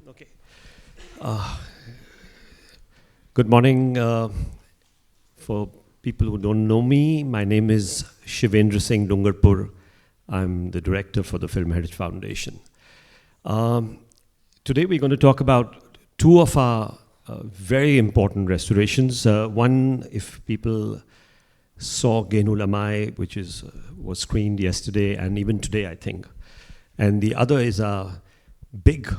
Okay. Good morning. For people who don't know me, my name is Shivendra Singh Dungarpur. I'm the director for the Film Heritage Foundation. Today we're going to talk about two of our very important restorations. One, if people saw Gehenu Lamai, which was screened yesterday and even today, I think. And the other is a big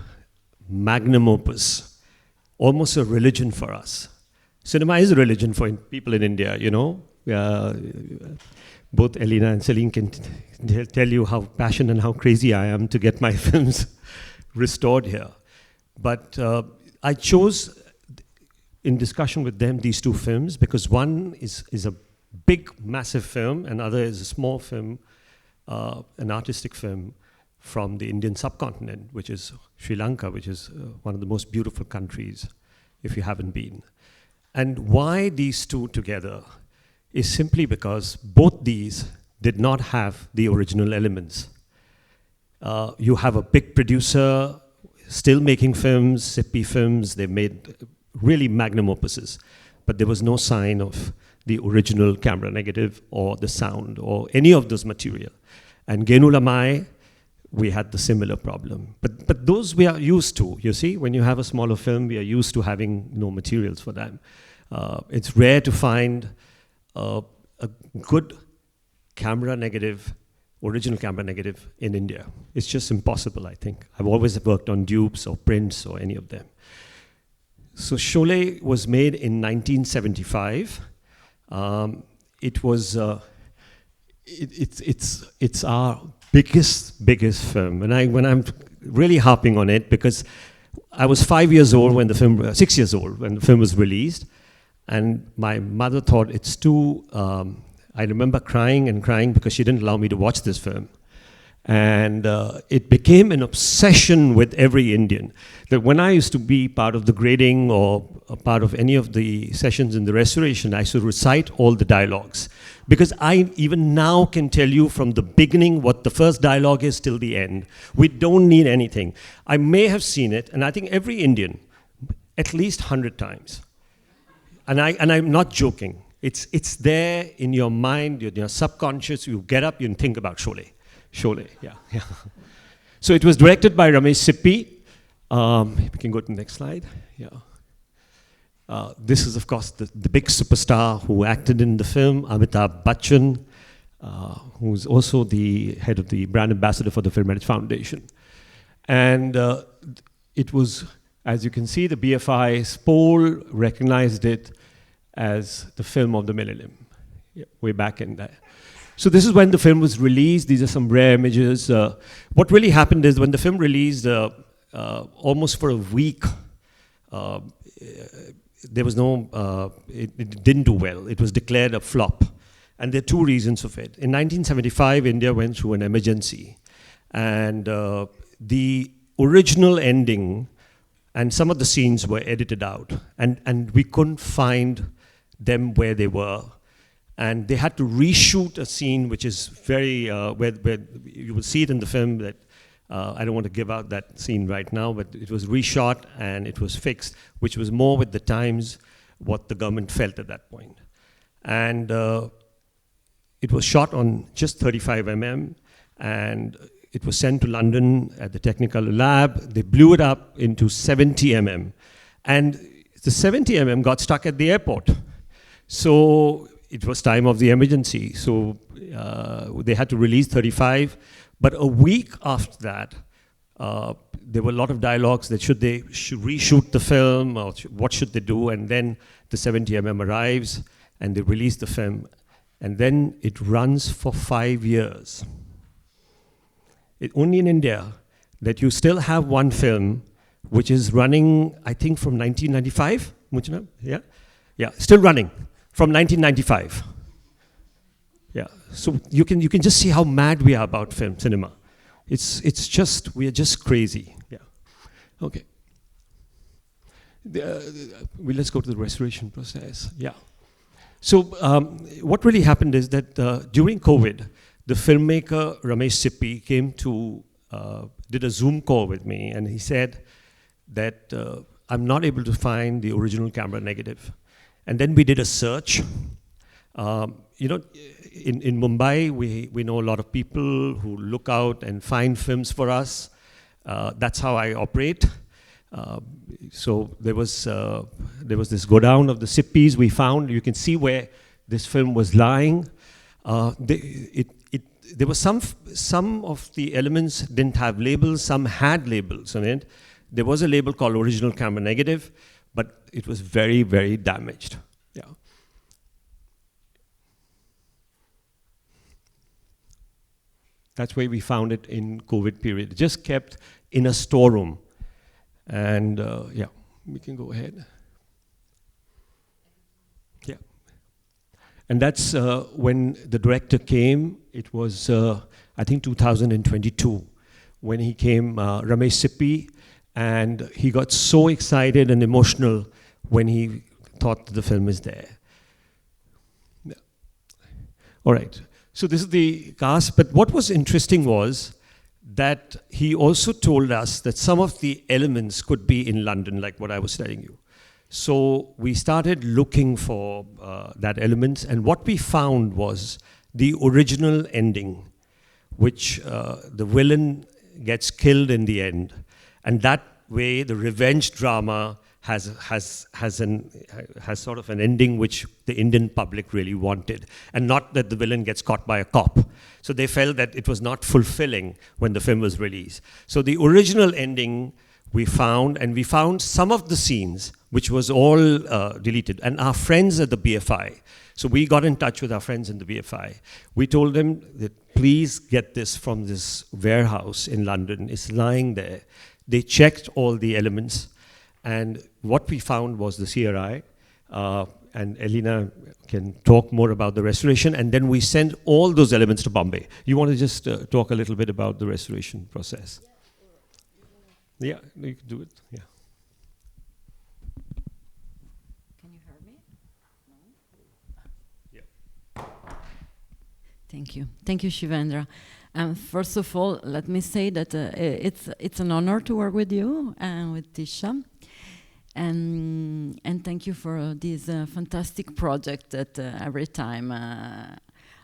magnum opus, almost a religion for us. Cinema is a religion for people in India, you know. Both Elena and Céline can tell you how passionate and how crazy I am to get my films restored here. But I chose, in discussion with them, these two films because one is a big, massive film, and other is a small film, an artistic film from the Indian subcontinent, which is Sri Lanka, which is one of the most beautiful countries, if you haven't been. And why these two together is simply because both these did not have the original elements. You have a big producer still making films, Sippy films, they made really magnum opuses, but there was no sign of the original camera negative or the sound or any of those material. And Gehenu Lamai, we had the similar problem. But those we are used to, you see, when you have a smaller film, we are used to having no materials for them. It's rare to find a good camera negative, original camera negative in India. It's just impossible, I think. I've always worked on dupes or prints or any of them. So Sholay was made in 1975. It's our biggest film, and when I'm really harping on it because I was 5 years old when the film, 6 years old when the film was released, and my mother thought it's too. I remember crying and crying because she didn't allow me to watch this film, and it became an obsession with every Indian. That when I used to be part of the grading or a part of any of the sessions in the restoration, I used to recite all the dialogues. Because I even now can tell you from the beginning what the first dialogue is till the end. We don't need anything. I may have seen it, and I think every Indian, at least 100 times. And I'm not joking. It's there in your mind, in your subconscious. You get up, you think about Sholay. Sholay, yeah. So it was directed by Ramesh Sippy. We can go to the next slide. Yeah. This is, of course, the big superstar who acted in the film, Amitabh Bachchan, who's also the head of the brand ambassador for the Film Heritage Foundation. And it was, as you can see, the BFI's poll recognized it as the film of the millennium, way back in there. So this is when the film was released. These are some rare images. What really happened is when the film released, almost for a week, there was no, it didn't do well. It was declared a flop. And there are two reasons of it. In 1975, India went through an emergency. And the original ending and some of the scenes were edited out. And we couldn't find them where they were. And they had to reshoot a scene which is very, where you will see it in the film that I don't want to give out that scene right now, but it was reshot and it was fixed, which was more with the times what the government felt at that point. And it was shot on just 35 mm, and it was sent to London at the technical lab. They blew it up into 70 mm. And the 70 mm got stuck at the airport. So it was time of the emergency. So they had to release 35. But a week after that, there were a lot of dialogues that should reshoot the film, or what should they do? And then the 70 mm arrives, and they release the film. And then it runs for 5 years. Only in India that you still have one film which is running, I think, from 1995. Yeah, still running from 1995. Yeah, so you can just see how mad we are about film cinema. It's just, we are just crazy. Yeah, okay. Let's go to the restoration process. Yeah. So what really happened is that during COVID, the filmmaker Ramesh Sippy came to, did a Zoom call with me, and he said, that I'm not able to find the original camera negative. And then we did a search. You know, in Mumbai, we know a lot of people who look out and find films for us. That's how I operate. So there was this go down of the Sippis we found. You can see where this film was lying. There were some of the elements didn't have labels, some had labels on it. There was a label called original camera negative, but it was very, very damaged. Yeah. That's where we found it in COVID period. It just kept in a storeroom. And yeah, we can go ahead. Yeah. And that's when the director came. It was, I think, 2022, when he came, Ramesh Sippi, and he got so excited and emotional when he thought the film is there. Yeah. All right. So this is the cast, but what was interesting was that he also told us that some of the elements could be in London, like what I was telling you. So we started looking for that element, and what we found was the original ending, which the villain gets killed in the end. And that way, the revenge drama has sort of an ending which the Indian public really wanted, and not that the villain gets caught by a cop. So they felt that it was not fulfilling when the film was released. So the original ending we found, and we found some of the scenes which was all deleted. And our friends at the BFI, so we got in touch with our friends in the BFI. We told them that please get this from this warehouse in London. It's lying there. They checked all the elements. And what we found was the CRI, and Elena can talk more about the restoration, and then we sent all those elements to Bombay. You want to just talk a little bit about the restoration process? Yeah, you can do it, yeah. Can you hear me? No? Yeah. Thank you. Thank you, Shivendra. First of all, let me say that it's an honor to work with you and with Tisha. And thank you for this fantastic project that every time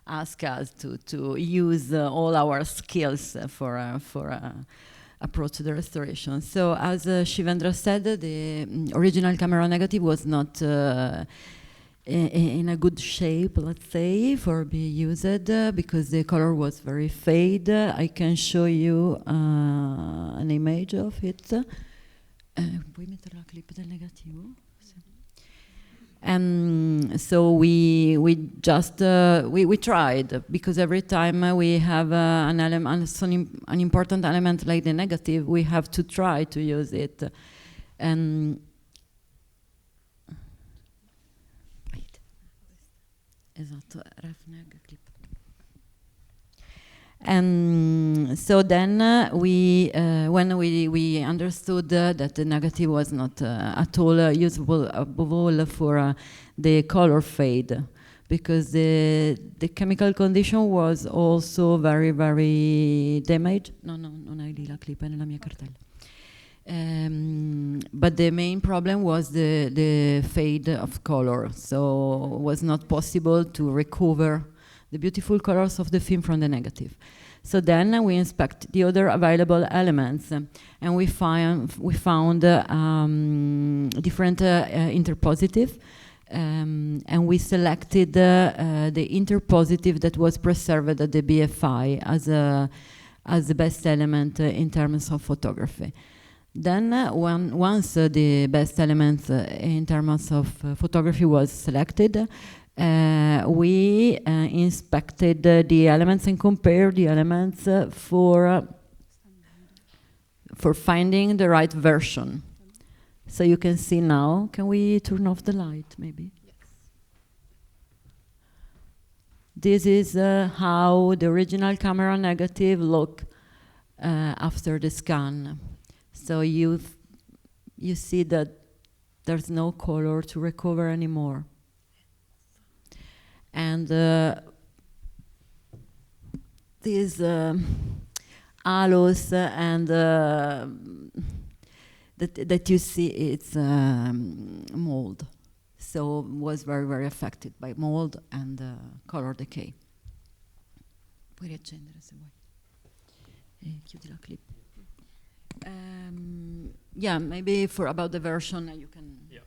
ask us to use all our skills for approach to the restoration. So as Shivendra said, the original camera negative was not in a good shape, let's say, for being used because the color was very fade. I can show you an image of it. Puoi mettere la clip del negativo? Sì. And so we just we tried, because every time we have an element, an important element like the negative, we have to try to use it. And esatto, ref neg clip. And so then when we understood that the negative was not at all usable above all for the color fade, because the chemical condition was also very, very damaged. No, non hai lì la clip, è nella mia cartella. But the main problem was the fade of color, so it was not possible to recover the beautiful colors of the film from the negative. So then we inspect the other available elements, and we found different interpositive, and we selected the interpositive that was preserved at the BFI as the best element in terms of photography. Then once the best element in terms of photography was selected, we inspected the elements and compared the elements for finding the right version. So you can see now. Can we turn off the light, maybe? Yes. This is how the original camera negative look after the scan. So you see that there's no color to recover anymore. And these halos and the that you see it's mold. So was very, very affected by mold and color decay. Puoi riaccendere se vuoi. Chiudi la clip. Yeah, maybe for about the version you can. Yeah.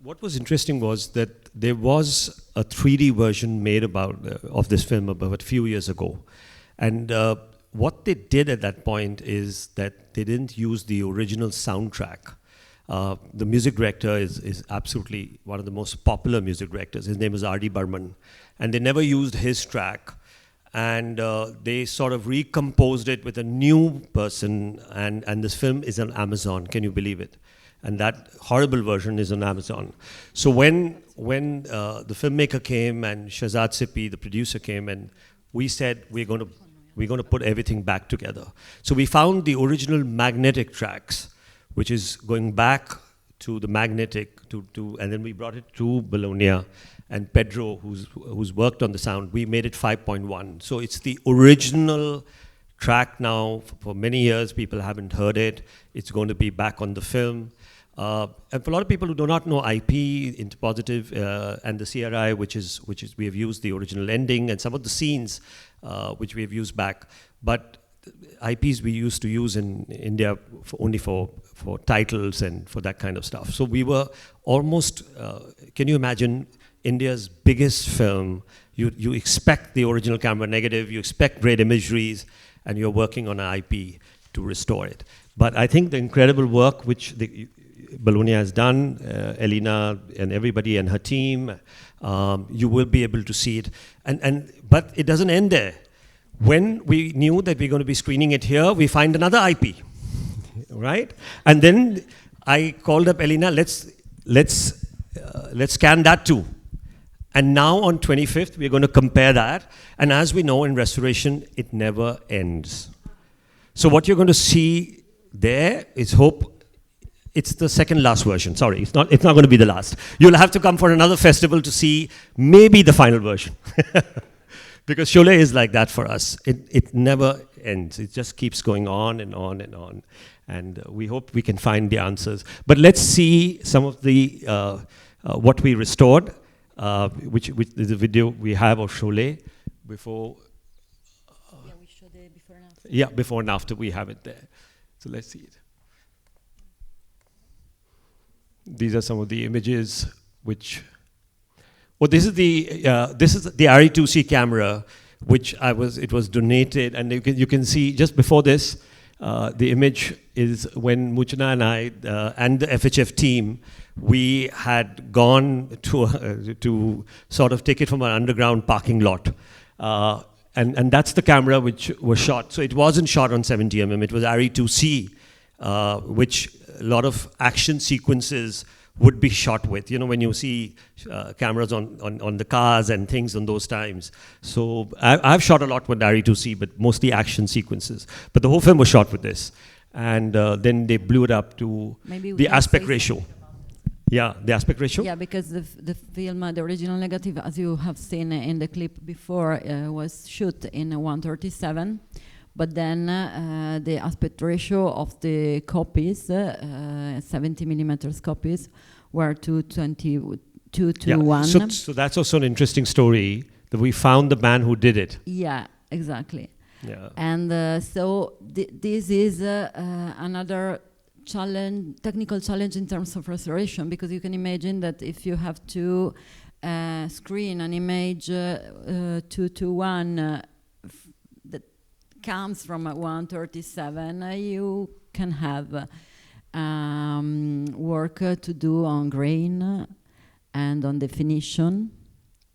What was interesting was that there was a 3D version made of this film about a few years ago, and what they did at that point is that they didn't use the original soundtrack. The music director is absolutely one of the most popular music directors. His name is R.D. Burman, and they never used his track. And they sort of recomposed it with a new person, and this film is on Amazon. Can you believe it? And that horrible version is on Amazon. So when the filmmaker came and Shahzad Sippy, the producer, came, and we said we're going to put everything back together. So we found the original magnetic tracks, which is going back to the magnetic, and then we brought it to Bologna. And Pedro, who's worked on the sound, we made it 5.1. So it's the original track now. For many years, people haven't heard it. It's going to be back on the film. And for a lot of people who do not know IP, Into Positive, and the CRI, which is we have used the original ending and some of the scenes, which we have used back. But IPs we used to use in India only for titles and for that kind of stuff. So we were almost, can you imagine, India's biggest film? You expect the original camera negative, you expect great imageries, and you're working on an IP to restore it. But I think the incredible work which Bologna has done, Elena and everybody and her team, you will be able to see it. But it doesn't end there. When we knew that we're going to be screening it here, we find another IP, right? And then I called up Elena, let's scan that too. And now on 25th, we're going to compare that. And as we know in restoration, it never ends. So what you're going to see there is it's the second last version. Sorry, it's not going to be the last. You'll have to come for another festival to see maybe the final version. Because Sholay is like that for us. It never ends. It just keeps going on and on and on. And we hope we can find the answers. But let's see some of the what we restored. Which is a video we have of Sholay before. Yeah, we showed the before and after. Yeah, before and after we have it there. So let's see it. These are some of the images which. Well, this is the RE2C camera, which it was donated, and you can see just before this, the image is when Muchana and I and the FHF team. We had gone to sort of take it from an underground parking lot. And that's the camera which was shot. So it wasn't shot on 70mm, it was RE2C, which a lot of action sequences would be shot with. You know, when you see cameras on the cars and things on those times. So I've shot a lot with RE2C, but mostly action sequences. But the whole film was shot with this. And then they blew it up to the aspect ratio. Yeah, the aspect ratio? Yeah, because the film, the original negative, as you have seen in the clip before, was shot in 1:37. But then the aspect ratio of the copies, 70mm copies, were 2:22 to 1. So that's also an interesting story, that we found the man who did it. Yeah, exactly. Yeah. And so this is another technical challenge in terms of restoration, because you can imagine that if you have to screen an image 2:1 that comes from 1:37, you can have work to do on grain and on definition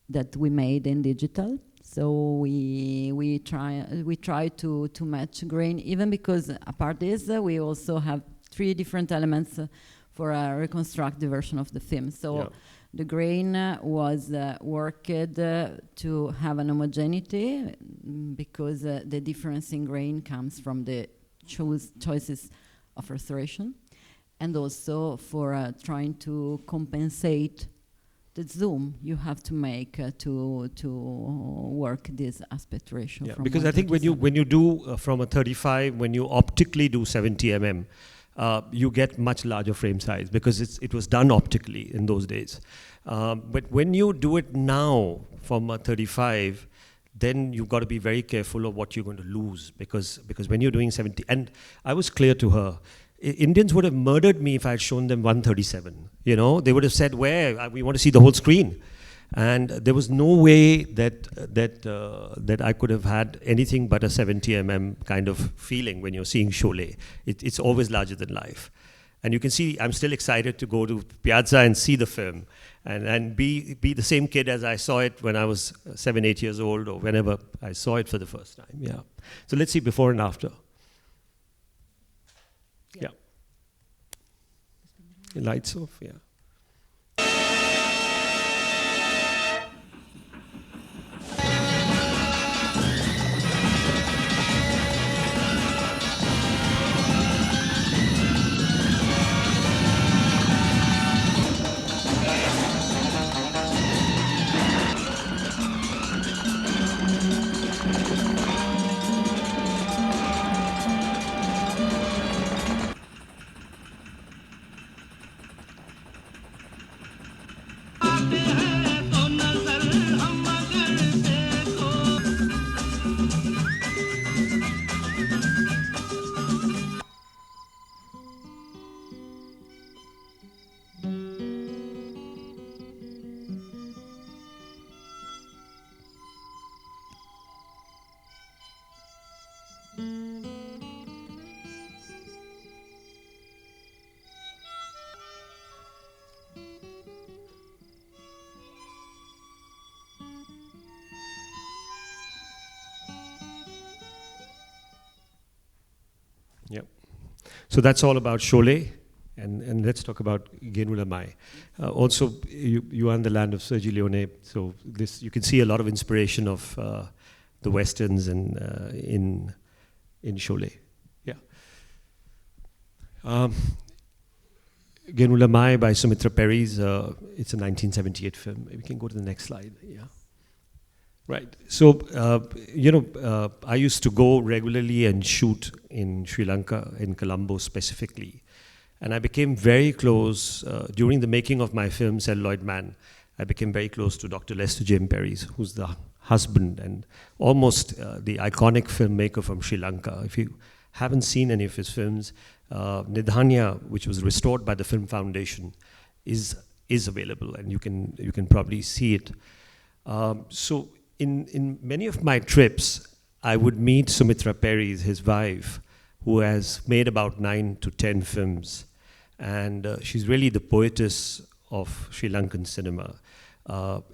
that we made in digital. So we try to match grain, even because apart this, we also have 3 different elements for a reconstructed version of the film. So the grain was worked to have an homogeneity, because the difference in grain comes from the choices of restoration, and also for trying to compensate the zoom you have to make to work this aspect ratio. Yeah, because I think when you do from a 35, when you optically do 70mm, you get much larger frame size because it was done optically in those days. But when you do it now from a 35, then you've got to be very careful of what you're going to lose because when you're doing 70, and I was clear to her, Indians would have murdered me if I had shown them 137. You know, they would have said, "Where? We want to see the whole screen." And there was no way that I could have had anything but a 70 kind of feeling when you're seeing Sholay. It's always larger than life. And you can see I'm still excited to go to Piazza and see the film and be the same kid as I saw it when I was 7, 8 years old or whenever I saw it for the first time. Yeah. So let's see before and after. Yeah. Lights off, yeah. Yep. So that's all about Sholay, and let's talk about Gehenu Lamai. Also, you are in the land of Sergio Leone, so this you can see a lot of inspiration of the westerns and in Sholay. Yeah. Gehenu Lamai by Sumitra Perry's. It's a 1978 film. We can go to the next slide. Yeah. Right. So, I used to go regularly and shoot in Sri Lanka, in Colombo specifically. And I became very close, during the making of my film, Celluloid Man, I became very close to Dr. Lester James Perry's, who's the husband and almost the iconic filmmaker from Sri Lanka. If you haven't seen any of his films, Nidhanya, which was restored by the Film Foundation, is available, and you can probably see it. So in many of my trips, I would meet Sumitra Perry, his wife, who has made about 9 to 10 films. And she's really the poetess of Sri Lankan cinema.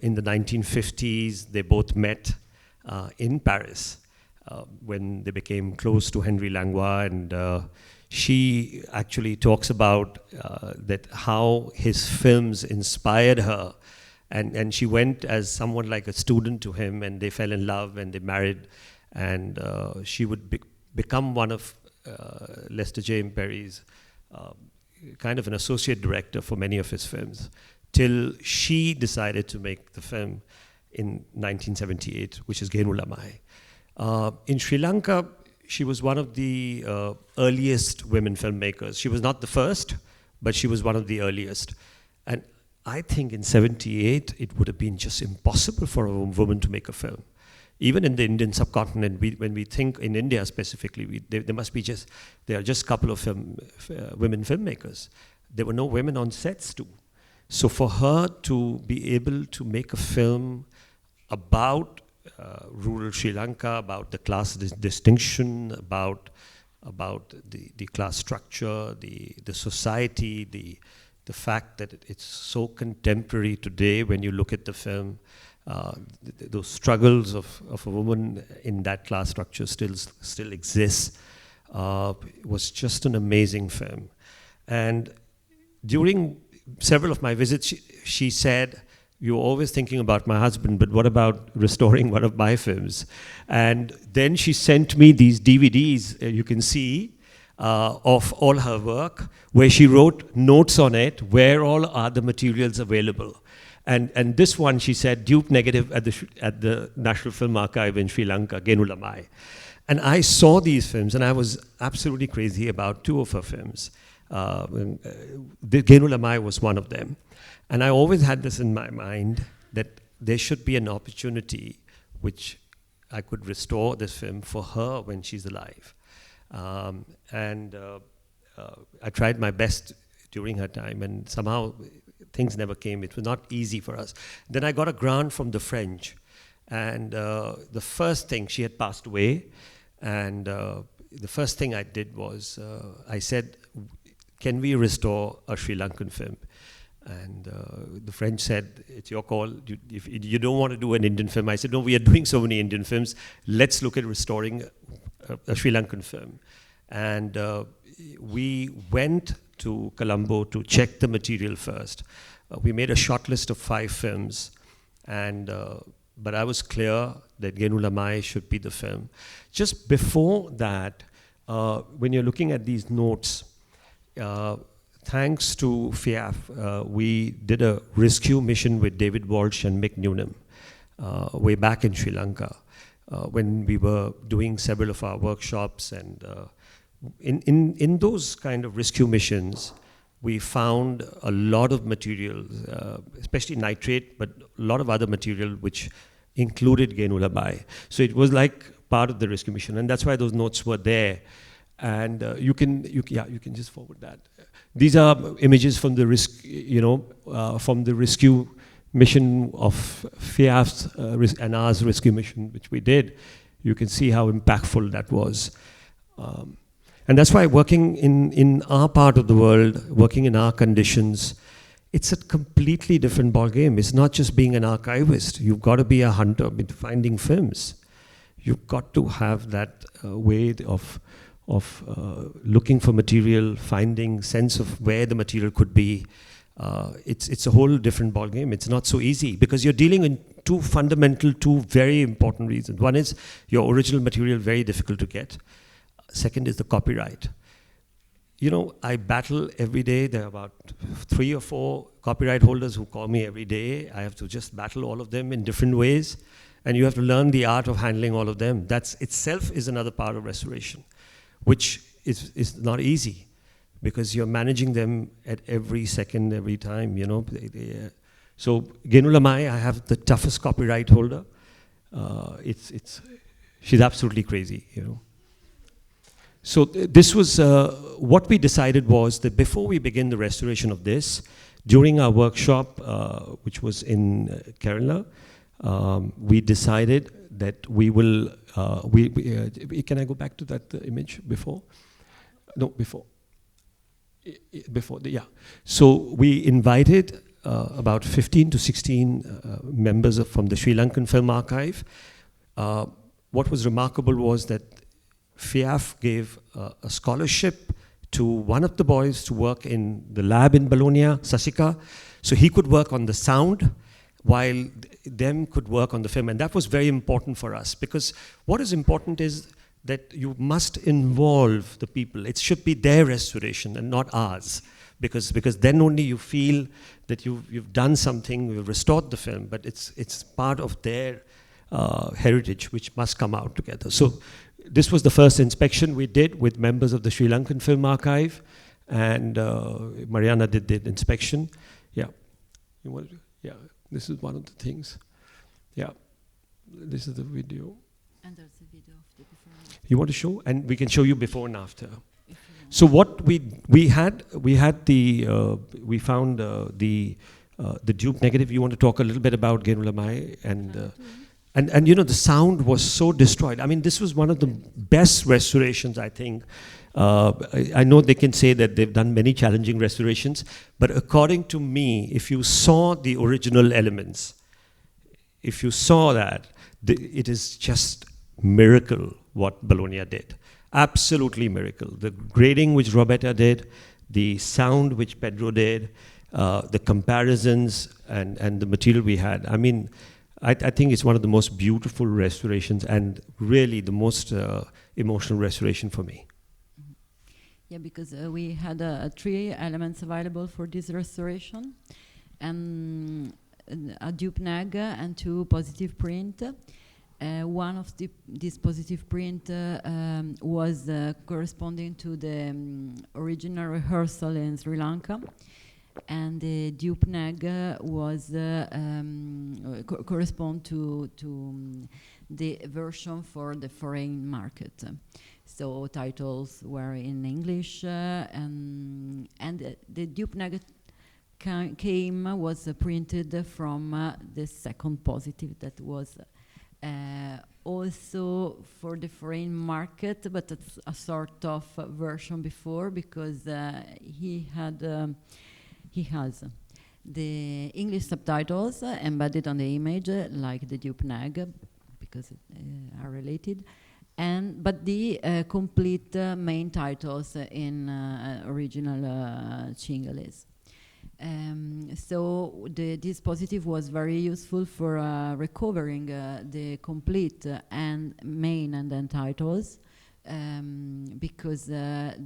In the 1950s, they both met in Paris when they became close to Henry Langlois. And she actually talks about that how his films inspired her. And she went as someone like a student to him, and they fell in love and they married. And she would become one of Lester James Perry's kind of an associate director for many of his films, till she decided to make the film in 1978, which is Gehenu Lamai. In Sri Lanka, she was one of the earliest women filmmakers. She was not the first, but she was one of the earliest. And I think in 78, it would have been just impossible for a woman to make a film. Even in the Indian subcontinent, when we think in India specifically, there are just a couple of women filmmakers. There were no women on sets too. So for her to be able to make a film about rural Sri Lanka, about the class distinction, about the class structure, the society, the fact that it's so contemporary today when you look at the film, those struggles of a woman in that class structure still exists, was just an amazing film. And during several of my visits, she said, "You're always thinking about my husband, but what about restoring one of my films?" And then she sent me these DVDs, you can see, of all her work, where she wrote notes on it, where all are the materials available. And this one, she said, dupe negative at the National Film Archive in Sri Lanka, Gehenu Lamai. And I saw these films, and I was absolutely crazy about 2 of her films. The Gehenu Lamai was one of them. And I always had this in my mind that there should be an opportunity which I could restore this film for her when she's alive. I tried my best during her time, and somehow things never came. It was not easy for us. Then I got a grant from the French, and the first thing, she had passed away, and the first thing I did was I said, can we restore a Sri Lankan film? And the French said, it's your call. If you don't want to do an Indian film. I said, no, we are doing so many Indian films. Let's look at restoring a Sri Lankan film. And we went to Colombo to check the material first. We made a short list of 5 films. But I was clear that Gehenu Lamai should be the film. Just before that, when you're looking at these notes, thanks to FIAF, we did a rescue mission with David Walsh and Mick Newnham way back in Sri Lanka when we were doing several of our workshops. And in those kind of rescue missions, we found a lot of material, especially nitrate, but a lot of other material which included Gehenu Lamai. So it was like part of the rescue mission, and that's why those notes were there. And you can just forward that. These are images from the from the rescue mission of FIAF's and ours rescue mission, which we did. You can see how impactful that was. And that's why working in our part of the world, working in our conditions, it's a completely different ballgame. It's not just being an archivist. You've got to be a hunter with finding films. You've got to have that way of looking for material, finding sense of where the material could be. It's a whole different ballgame. It's not so easy because you're dealing in two very important reasons. One is your original material, very difficult to get. Second is the copyright. I battle every day. There are about 3 or 4 copyright holders who call me every day. I have to just battle all of them in different ways. And you have to learn the art of handling all of them. That itself is another part of restoration, which is not easy because you're managing them at every second, every time, So Gehenu Lamai, I have the toughest copyright holder. She's absolutely crazy, So this was, what we decided was that before we begin the restoration of this, during our workshop, which was in Kerala, we decided that we will, can I go back to that image before? No, before. Yeah. So we invited about 15 to 16 members from the Sri Lankan Film Archive. What was remarkable was that FIAF gave a scholarship to one of the boys to work in the lab in Bologna, Sasika, so he could work on the sound while them could work on the film. And that was very important for us because what is important is that you must involve the people. It should be their restoration and not ours because then only you feel that you've done something, you've restored the film, but it's part of their heritage which must come out together. So this was the first inspection we did with members of the Sri Lankan Film Archive, and Mariana did the inspection. Yeah, this is one of the things. Yeah, this is the video. And there's a video of the before. You want to show, and we can show you before and after. So what we found the dupe negative. You want to talk a little bit about Gehenu Lamai and the sound was so destroyed. I mean, this was one of the best restorations, I think. I know they can say that they've done many challenging restorations, but according to me, if you saw the original elements, if you saw that, it is just miracle what Bologna did. Absolutely miracle. The grading which Roberta did, the sound which Pedro did, the comparisons and the material we had. I mean, I think it's one of the most beautiful restorations and really the most emotional restoration for me. Yeah, because we had 3 elements available for this restoration, a dupe neg and 2 positive print. One of this positive print was corresponding to the original rehearsal in Sri Lanka, and the dupe neg was correspond to the version for the foreign market. So titles were in English, and the dupe neg was printed from the second positive that was also for the foreign market, but it's a sort of version before, because he has the English subtitles embedded on the image, like the dupe neg, because are related, but the complete main titles in original Chingalese. So this positive was very useful for recovering the complete and main and then titles, because the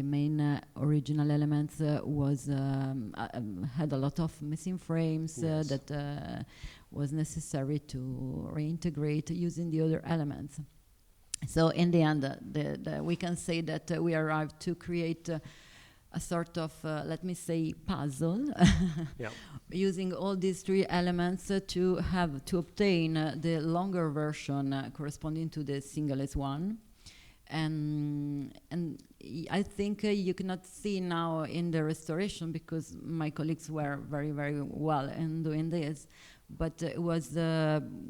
main original elements was had a lot of missing frames. Yes. That was necessary to reintegrate using the other elements. So in the end, we can say that we arrived to create a sort of, let me say, puzzle, yeah, using all these three elements to obtain the longer version corresponding to the Cinghalese one. And I think you cannot see now in the restoration, because my colleagues were very, very well in doing this, but it was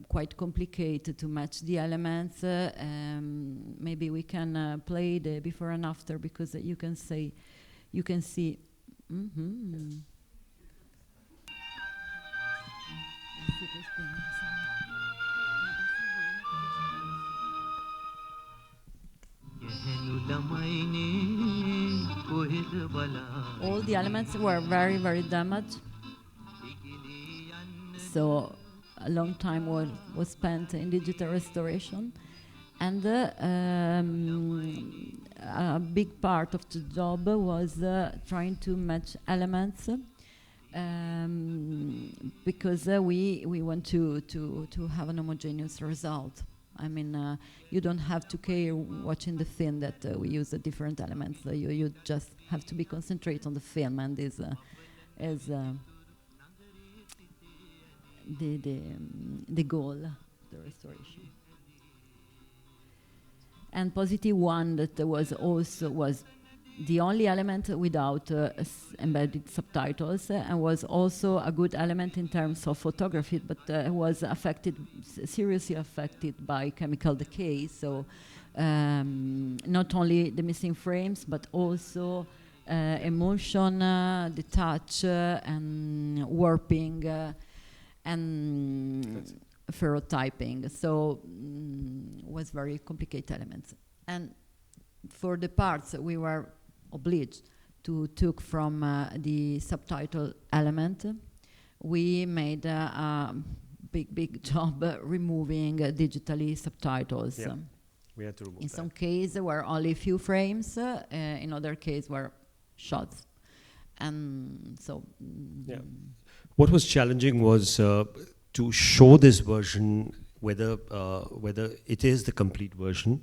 quite complicated to match the elements. Maybe we can play the before and after, because you can see. Mm-hmm. All the elements were very, very damaged. So a long time was spent in digital restoration. And a big part of the job was trying to match elements, because we want to have an homogeneous result. I mean, you don't have to care watching the film that we use the different elements. You just have to be concentrate on the film, and this is the goal, the restoration. And positive one that was the only element without embedded subtitles, and was also a good element in terms of photography, but was seriously affected by chemical decay. So not only the missing frames, but also emotion, the touch, and warping, and ferrotyping. So was very complicated elements. And for the parts we were obliged to took from the subtitle element, we made a big job removing digitally subtitles. Yeah. We had to remove in some cases there were only a few frames, in other cases were shots. And so yeah. What was challenging was to show this version, whether it is the complete version.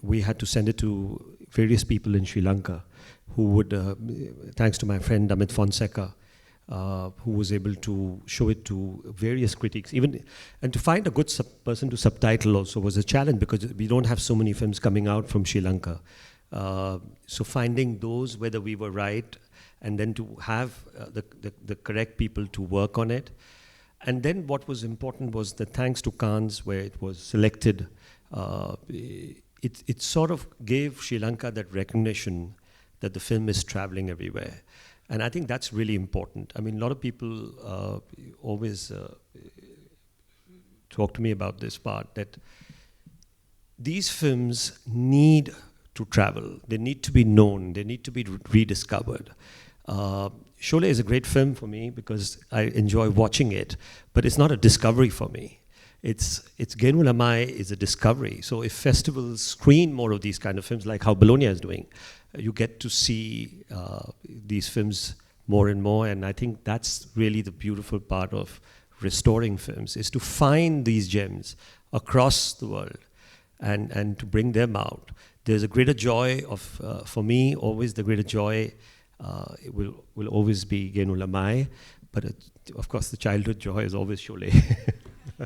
We had to send it to various people in Sri Lanka, who would, thanks to my friend Amit Fonseca, who was able to show it to various critics. And to find a good person to subtitle also was a challenge, because we don't have so many films coming out from Sri Lanka. So finding those, whether we were right, and then to have the correct people to work on it. And then what was important was that thanks to Cannes, where it was selected, it sort of gave Sri Lanka that recognition that the film is traveling everywhere. And I think that's really important. I mean, a lot of people always talk to me about this part, that these films need to travel. They need to be known. They need to be rediscovered. Sholay is a great film for me because I enjoy watching it, but it's not a discovery for me. It's Gehenu Lamai is a discovery. So if festivals screen more of these kind of films, like how Bologna is doing, you get to see these films more and more, and I think that's really the beautiful part of restoring films is to find these gems across the world and to bring them out. There's a greater joy of, for me, always the greater joy it will always be Gehenu Lamai, but of course the childhood joy is always Sholay.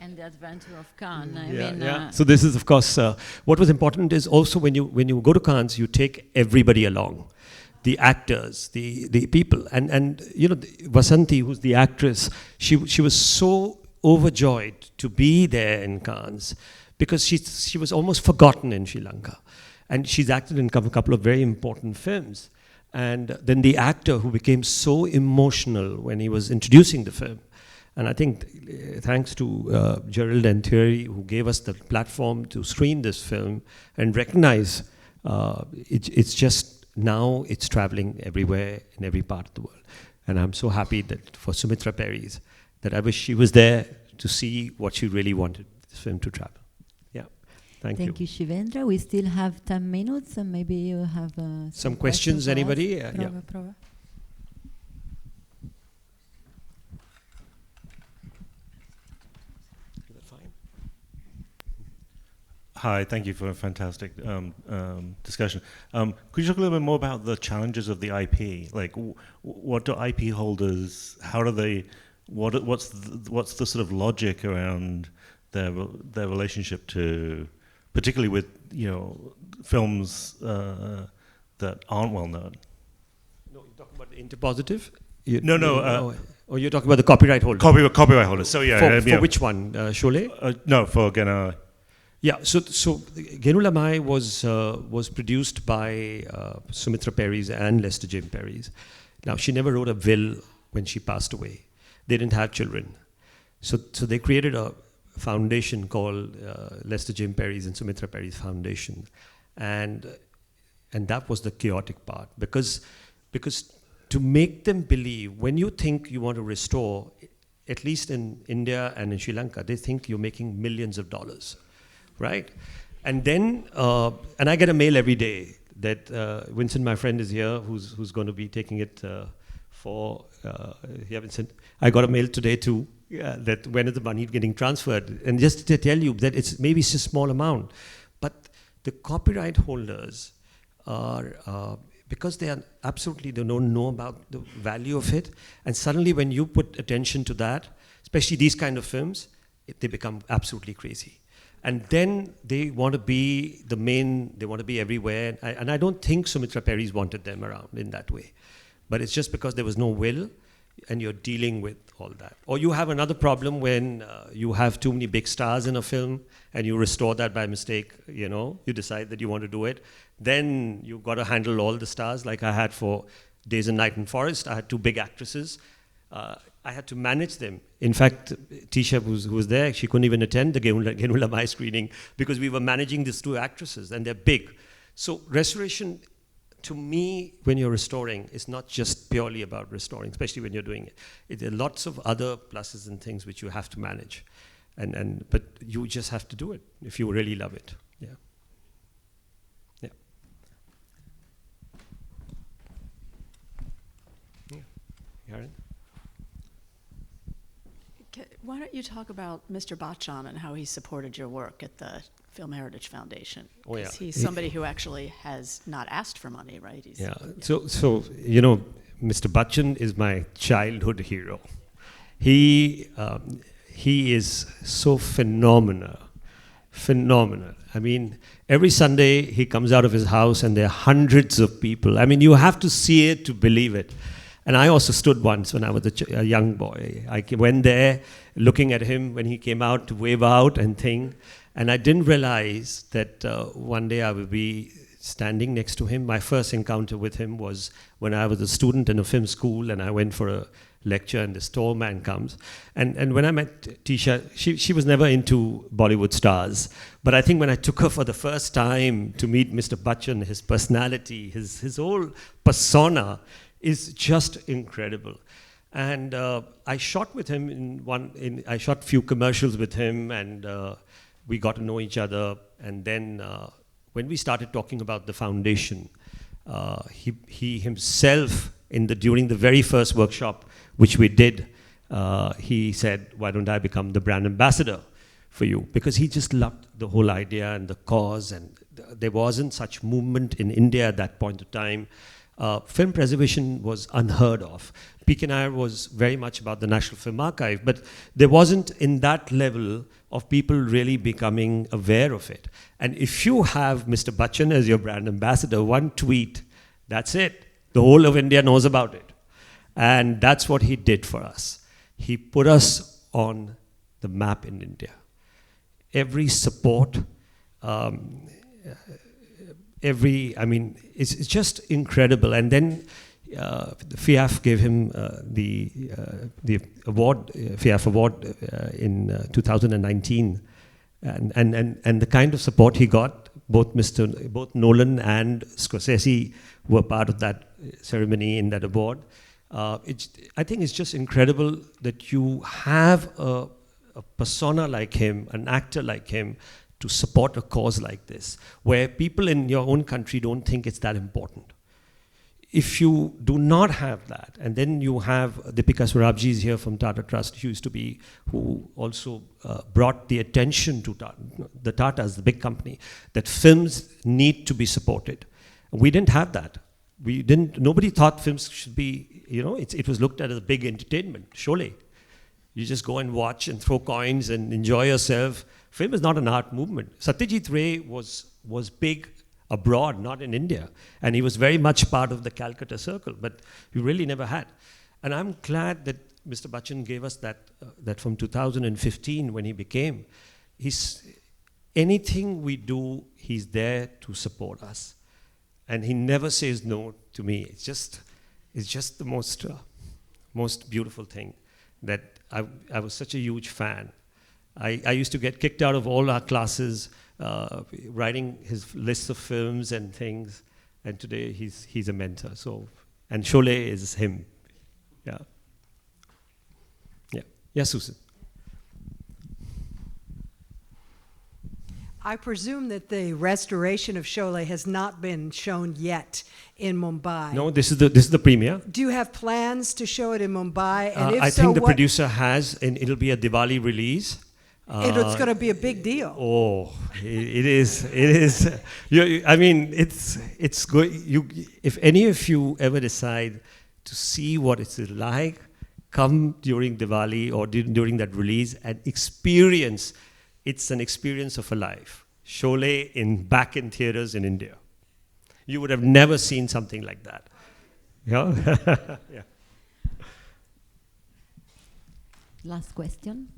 And the adventure of Cannes. I mean, So this is, of course, what was important is also when you go to Cannes, you take everybody along, the actors, the people, and you know, Vasanti, who's the actress, she was so overjoyed to be there in Cannes because she was almost forgotten in Sri Lanka, and she's acted in a couple of very important films. And then the actor who became so emotional when he was introducing the film. And I think thanks to Gerald and Thierry, who gave us the platform to screen this film and recognize it's just now it's traveling everywhere in every part of the world. And I'm so happy that for Sumitra Perry's, that I wish she was there to see what she really wanted this film to travel. Yeah, thank you. Thank you, Shivendra. We still have 10 minutes, and maybe you have some questions. Anybody? Yeah. Prova. Hi, thank you for a fantastic discussion. Could you talk a little bit more about the challenges of the IP? Like, what do IP holders? How do they? What's the sort of logic around their relationship to, particularly with films that aren't well known? No, you're talking about the interpositive. Or you're talking about the copyright holder. Copyright holders. So For which one? Sholay? No, for Gehenu. Yeah, so Gehenu Lamai was produced by Sumitra Perry's and Lester Jim Perry's. Now, she never wrote a will when she passed away. They didn't have children. So they created a foundation called Lester Jim Perry's and Sumitra Perry's Foundation. And that was the chaotic part. Because to make them believe, when you think you want to restore, at least in India and in Sri Lanka, they think you're making millions of dollars. Right? And then, and I get a mail every day that Vincent, my friend, is here, who's going to be taking it for, Vincent, I got a mail today too, that when is the money getting transferred? And just to tell you that it's maybe it's a small amount, but the copyright holders are, because they don't know about the value of it, and suddenly when you put attention to that, especially these kind of films, they become absolutely crazy. And then they want to be the main, they want to be everywhere. And I don't think Sumitra Perry's wanted them around in that way. But it's just because there was no will, and you're dealing with all that. Or you have another problem when you have too many big stars in a film, and you restore that by mistake, you decide that you want to do it. Then you've got to handle all the stars, like I had for Days and Night in Forest. I had two big actresses. I had to manage them. In fact, Tisha, who was there, she couldn't even attend the Gehenu Lamai screening because we were managing these two actresses, and they're big. So restoration, to me, when you're restoring, is not just purely about restoring, especially when you're doing it. There are lots of other pluses and things which you have to manage. But you just have to do it if you really love it. Yeah. Yeah. Karen? Why don't you talk about Mr. Bachchan and how he supported your work at the Film Heritage Foundation? Oh, yeah. He's somebody who actually has not asked for money, right? So Mr. Bachchan is my childhood hero. He is so phenomenal. I mean, every Sunday he comes out of his house and there are hundreds of people. I mean, you have to see it to believe it. And I also stood once when I was a young boy. I went there looking at him when he came out to wave out and thing. And I didn't realize that one day I would be standing next to him. My first encounter with him was when I was a student in a film school and I went for a lecture and the store man comes. And when I met Tisha, she was never into Bollywood stars. But I think when I took her for the first time to meet Mr. Bachchan, his personality, his whole persona, is just incredible. And I shot with him I shot few commercials with him, and we got to know each other. And then when we started talking about the foundation, he himself, during the very first workshop, which we did, he said, why don't I become the brand ambassador for you? Because he just loved the whole idea and the cause, and there wasn't such movement in India at that point of time. Film preservation was unheard of. PKNR was very much about the National Film Archive, but there wasn't in that level of people really becoming aware of it. And if you have Mr. Bachchan as your brand ambassador, one tweet, that's it. The whole of India knows about it. And that's what he did for us. He put us on the map in India. Every support, it's just incredible. And then the FIAF gave him the award, FIAF award in 2019. And the kind of support he got, both Nolan and Scorsese were part of that ceremony in that award. I think it's just incredible that you have a persona like him, an actor like him, to support a cause like this, where people in your own country don't think it's that important. If you do not have that, and then you have Deepika Swarabji is here from Tata Trust, who also brought the attention to the Tatas, the big company, that films need to be supported. We didn't have that. Nobody thought films should be, it was looked at as a big entertainment, Sholay. You just go and watch and throw coins and enjoy yourself. Film is not an art movement. Satyajit Ray was big abroad, not in India. And he was very much part of the Calcutta circle, but he really never had. And I'm glad that Mr. Bachchan gave us that from 2015 when he became. Anything we do, he's there to support us. And he never says no to me. It's just the most beautiful thing that I was such a huge fan. I used to get kicked out of all our classes, writing his lists of films and things, and today he's a mentor. So, and Sholay is him. Yeah. Yeah, Susan. I presume that the restoration of Sholay has not been shown yet in Mumbai. No, this is the premiere. Do you have plans to show it in Mumbai? And if I so, think the producer has, and it'll be a Diwali release. It's going to be a big deal. Oh, it is. It is. It's good. If any of you ever decide to see what it's like, come during Diwali or during that release and experience. It's an experience of a life. Sholay back in theaters in India. You would have never seen something like that. Yeah. Yeah. Last question.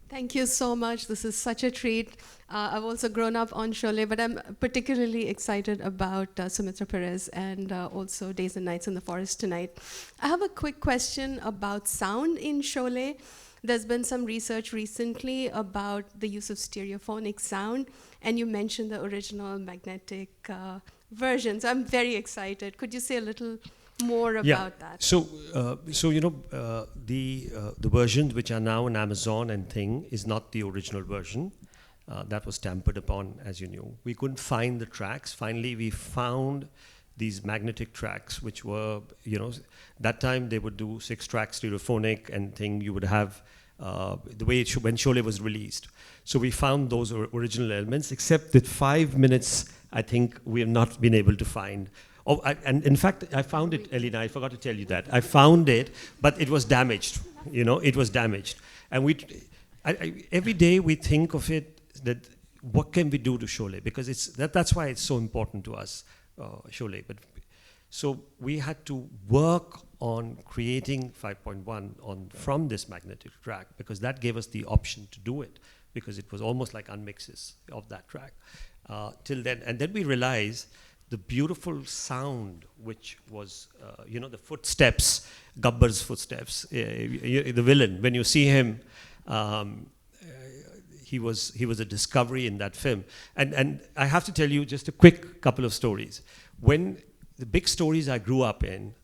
Thank you so much. This is such a treat. I've also grown up on Sholay, but I'm particularly excited about Sumitra Perez and also Days and Nights in the Forest Tonight. I have a quick question about sound in Sholay. There's been some research recently about the use of stereophonic sound, and you mentioned the original magnetic version. So I'm very excited. Could you say a little more about that? So the versions which are now on Amazon and thing is not the original version. That was tampered upon, as you knew. We couldn't find the tracks. Finally, we found these magnetic tracks, which were, that time they would do 6 tracks stereophonic and thing. You would have the way when Sholay was released. So we found those original elements, except that 5 minutes, I think we have not been able to find. And in fact, I found it, Elena, I forgot to tell you that. I found it, but it was damaged. It was damaged. And every day we think of it, that what can we do to Sholay? Because that's why it's so important to us, Sholay. So we had to work on creating 5.1 from this magnetic track, because that gave us the option to do it, because it was almost like unmixes of that track. Till then, and then we realized the beautiful sound, which was, the footsteps, Gabbar's footsteps, the villain. When you see him, he was a discovery in that film. And I have to tell you just a quick couple of stories. When the big stories I grew up in,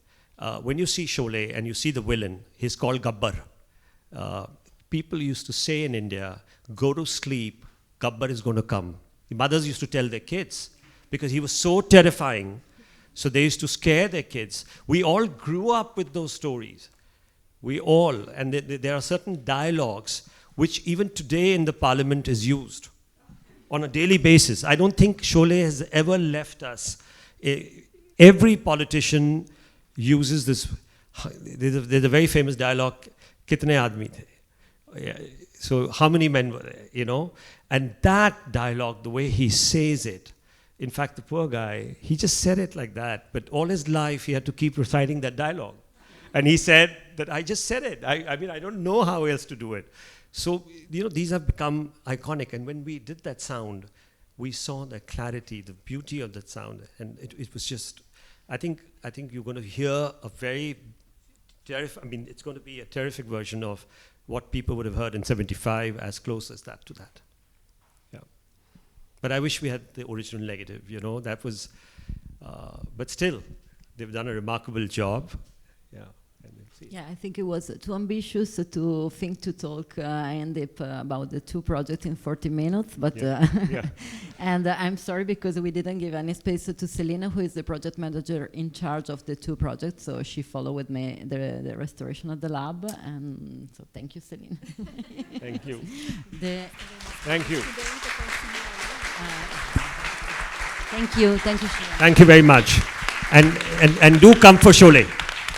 when you see Sholay and you see the villain, he's called Gabbar. People used to say in India, go to sleep, Gabbar is going to come. The mothers used to tell their kids, because he was so terrifying So they used to scare their kids. We all grew up with those stories. We all. And there are certain dialogues which even today in the parliament is used on a daily basis. I don't think Sholay has ever left us. Every politician uses this. There's a very famous dialogue, kitne aadmi the? Yeah. So how many men were there, you know? And that dialogue, the way he says it, in fact, the poor guy, he just said it like that, but all his life he had to keep reciting that dialogue. And he said that I just said it. I mean, I don't know how else to do it. So, you know, these have become iconic. And when we did that sound, we saw the clarity, the beauty of that sound. And it was just, I think you're going to hear a very it's going to be a terrific version of what people would have heard in 75, as close as that to that. Yeah. But I wish we had the original negative, you know, that was, but still, they've done a remarkable job. Yeah. Yeah, I think it was too ambitious to think to talk in depth about the two projects in 40 minutes, but and I'm sorry because we didn't give any space to Céline, who is the project manager in charge of the two projects, so she followed with me the restoration of the lab, and so thank you, Céline. Thank you. Thank you. Thank you, Shivendra. Thank you very much. And do come for Sholay.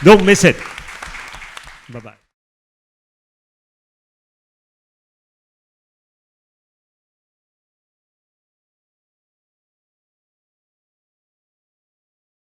Don't miss it. Bye-bye.